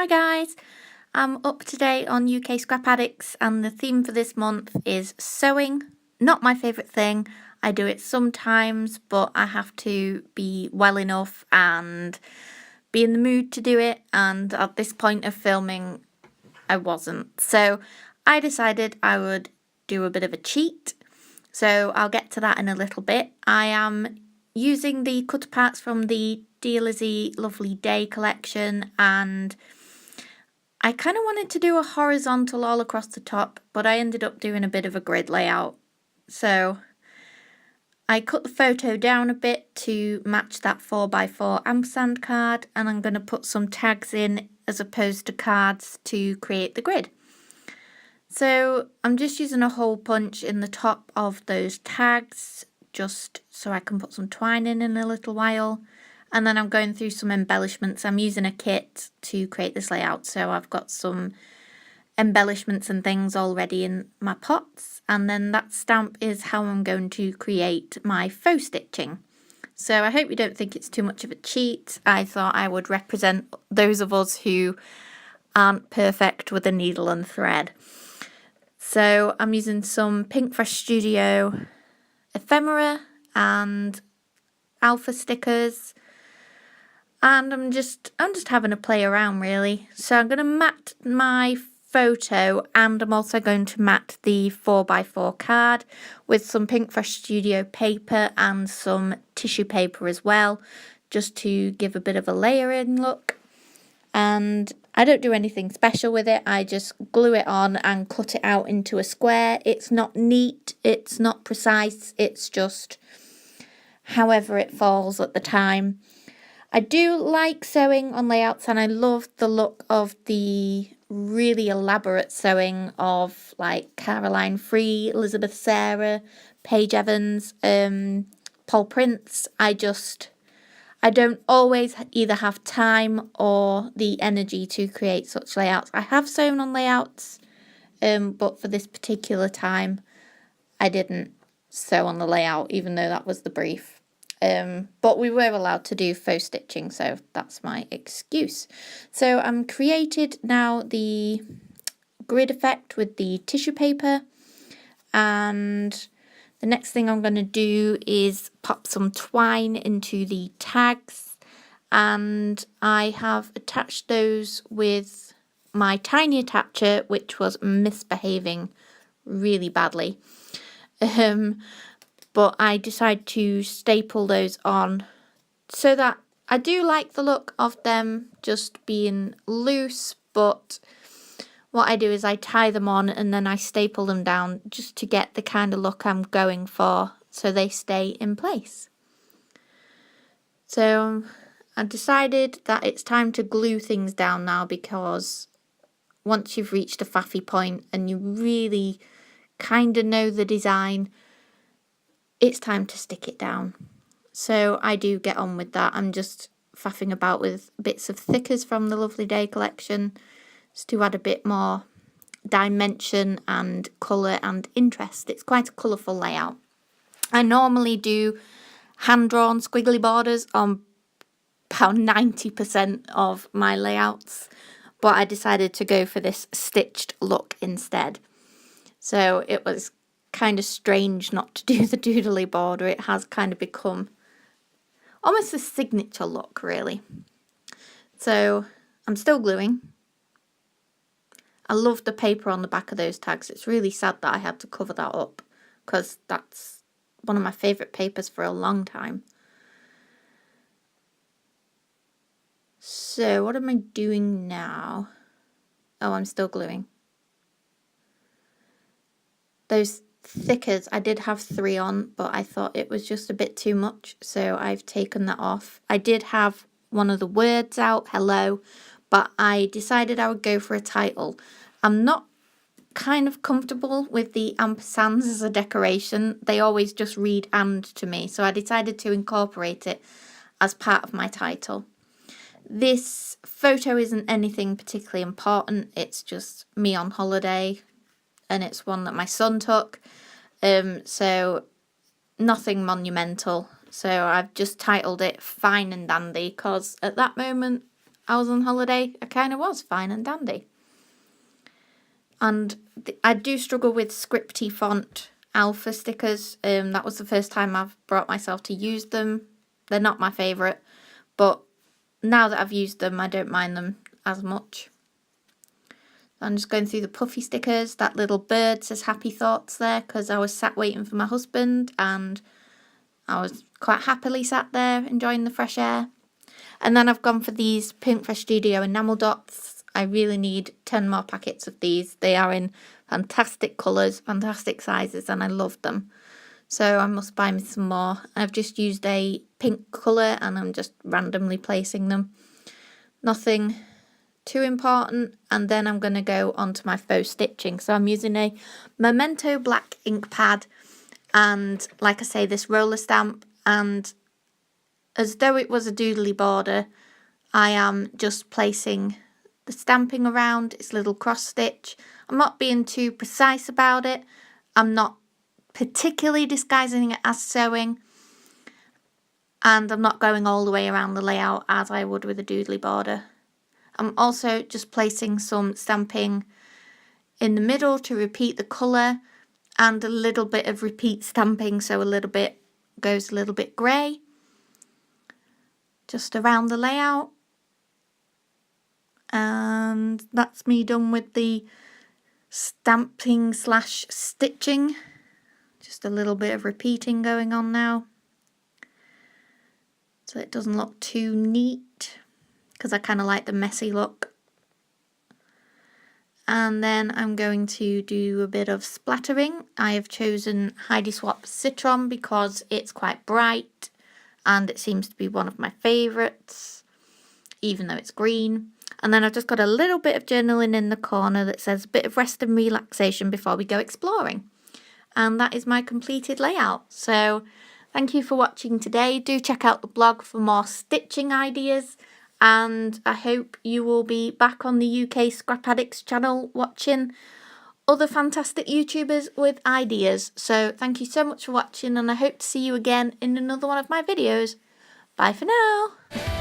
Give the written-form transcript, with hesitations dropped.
Hi guys, I'm up to date on UK Scrap Addicts and the theme for this month is sewing. Not my favourite thing. I do it sometimes, but I have to be well enough and be in the mood to do it, and at this point of filming I wasn't. So I decided I would do a bit of a cheat. So I'll get to that in a little bit. I am using the cut parts from the Dear Lizzie Lovely Day collection, and I kind of wanted to do a horizontal all across the top, but I ended up doing a bit of a grid layout. So I cut the photo down a bit to match that 4x4 ampersand card, and I'm going to put some tags in as opposed to cards to create the grid. So I'm just using a hole punch in the top of those tags just so I can put some twine in a little while. And then I'm going through some embellishments. I'm using a kit to create this layout, so I've got some embellishments and things already in my pots. And then that stamp is how I'm going to create my faux stitching. So I hope you don't think it's too much of a cheat. I thought I would represent those of us who aren't perfect with a needle and thread. So I'm using some Pink Fresh Studio ephemera and alpha stickers, and I'm just having a play around really. So I'm going to mat my photo, and I'm also going to mat the 4x4 card with some Pink Fresh Studio paper and some tissue paper as well, just to give a bit of a layering look. And I don't do anything special with it, I just glue it on and cut it out into a square. It's not neat, it's not precise, it's just however it falls at the time. I do like sewing on layouts, and I love the look of the really elaborate sewing of like Caroline Free, Elizabeth Sarah, Paige Evans, Paul Prince. I don't always either have time or the energy to create such layouts. I have sewn on layouts, but for this particular time, I didn't sew on the layout, even though that was the brief. But we were allowed to do faux stitching, so that's my excuse. So I'm created now the grid effect with the tissue paper, and the next thing I'm going to do is pop some twine into the tags, and I have attached those with my tiny attacher, which was misbehaving really badly. But I decided to staple those on so that I do like the look of them just being loose, but what I do is I tie them on and then I staple them down just to get the kind of look I'm going for, so they stay in place. So I decided that it's time to glue things down now, because once you've reached a faffy point and you really kind of know the design, it's time to stick it down. So I do get on with that. I'm just faffing about with bits of thickers from the Lovely Day collection, just to add a bit more dimension and colour and interest. It's quite a colourful layout. I normally do hand-drawn squiggly borders on about 90% of my layouts, but I decided to go for this stitched look instead. So it was kind of strange not to do the doodly border. It has kind of become almost a signature look really. So I'm still gluing. I love the paper on the back of those tags. It's really sad that I had to cover that up, because that's one of my favourite papers for a long time. So what am I doing now? Oh, I'm still gluing. Those thickers, I did have 3 on, but I thought it was just a bit too much, so I've taken that off. I did have one of the words out, hello, but I decided I would go for a title. I'm not kind of comfortable with the ampersands as a decoration. They always just read "and" to me, so I decided to incorporate it as part of my title. This photo isn't anything particularly important, it's just me on holiday, and it's one that my son took, so nothing monumental. So I've just titled it Fine and Dandy, because at that moment I was on holiday, I kind of was fine and dandy. And I do struggle with scripty font alpha stickers. That was the first time I've brought myself to use them. They're not my favourite, but now that I've used them, I don't mind them as much. I'm just going through the puffy stickers. That little bird says happy thoughts there because I was sat waiting for my husband and I was quite happily sat there enjoying the fresh air. And then I've gone for these Pinkfresh Studio enamel dots. I really need 10 more packets of these. They are in fantastic colours, fantastic sizes, and I love them. So I must buy me some more. I've just used a pink colour and I'm just randomly placing them. Nothing too important. And then I'm going to go on to my faux stitching. So I'm using a Memento black ink pad and, like I say, this roller stamp. And as though it was a doodly border, I am just placing the stamping around its little cross stitch. I'm not being too precise about it. I'm not particularly disguising it as sewing. And I'm not going all the way around the layout as I would with a doodly border. I'm also just placing some stamping in the middle to repeat the colour and a little bit of repeat stamping so a little bit goes a little bit grey. Just around the layout. And that's me done with the stamping / stitching. Just a little bit of repeating going on now. So it doesn't look too neat because I kind of like the messy look. And then I'm going to do a bit of splattering. I have chosen Heidi Swapp's Citron because it's quite bright and it seems to be one of my favourites, even though it's green. And then I've just got a little bit of journaling in the corner that says a bit of rest and relaxation before we go exploring. And that is my completed layout. So thank you for watching today. Do check out the blog for more stitching ideas. And I hope you will be back on the UK Scrap Addicts channel watching other fantastic YouTubers with ideas. So thank you so much for watching and I hope to see you again in another one of my videos. Bye for now.